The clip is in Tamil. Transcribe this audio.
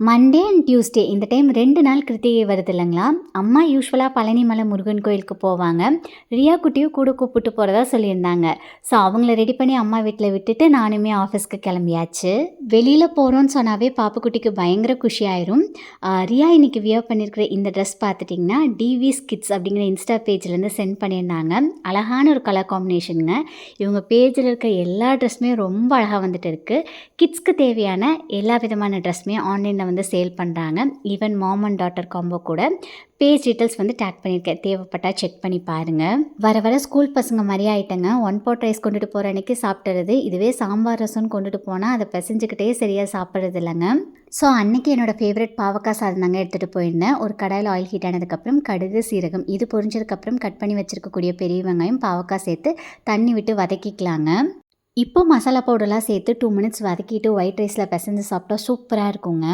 மண்டே அண்ட் டியூஸ்டே இந்த டைம் 2 நாள் கிருத்திகை வருது இல்லைங்களா? அம்மா யூசுவலா பழனிமலை முருகன் கோயிலுக்கு போவாங்க. ரியா குட்டியும் கூட கூப்பிட்டு போறதா சொல்லியிருந்தாங்க. ஸோ அவங்கள ரெடி பண்ணி அம்மா வீட்ல விட்டுட்டு நானுமே ஆஃபீஸ்க்கு கிளம்பியாச்சு. வெளியில போறோம்ன்னு சொன்னாவே பாப்புக்குட்டிக்கு பயங்கர குஷியாயிரும். ரியா இன்னைக்கு வியர் பண்ணியிருக்கிற இந்த ட்ரெஸ் பார்த்துட்டிங்கன்னா, டிவிஸ் கிட்ஸ் அப்படிங்கிற இன்ஸ்டா பேஜ்லேருந்து சென்ட் பண்ணியிருந்தாங்க. அழகான ஒரு கலர் காம்பினேஷனுங்க. இவங்க பேஜில் இருக்க எல்லா ட்ரெஸ்ஸுமே ரொம்ப அழகாக வந்துட்டு இருக்குது. கிட்ஸ்க்கு தேவையான எல்லா விதமான ட்ரெஸ்ஸுமே ஆன்லைனில் வந்து சேல் பண்ணுறாங்க. Even mom and daughter combo கூட பேஜ் டீட்டெயில்ஸ் வந்து டேக் பண்ணியிருக்கேன். தேவைப்பட்டால் செக் பண்ணி பாருங்கள். வர வர ஸ்கூல் பசங்க மாதிரி ஆகிட்டங்க. 1 pot ரைஸ் கொண்டுட்டு போகிற அன்றைக்கி சாப்பிட்றது. இதுவே சாம்பார் ரசம்னு கொண்டுட்டு போனால் அதை பிசைஞ்சிக்கிட்டே சரியாக சாப்பிட்றது இல்லைங்க. ஸோ அன்றைக்கி என்னோடய ஃபேவரட் பாவக்காய் சாதம் தாங்க எடுத்துகிட்டு போயிருந்தேன். ஒரு கடாயில் ஆயில் ஹீட் ஆனதுக்கப்புறம் கடுகு, சீரகம் இது பொரிஞ்சதுக்கப்புறம் கட் பண்ணி வச்சுருக்கக்கூடிய பெரிய வெங்காயம், பாவக்காய் சேர்த்து தண்ணி விட்டு வதக்கிக்கலாங்க. இப்போ மசாலா பவுடர்லாம் சேர்த்து 2 மினிட்ஸ் வதக்கிட்டு ஒயிட் ரைஸில் பிசைஞ்சு சாப்பிட்டா சூப்பராக இருக்குங்க.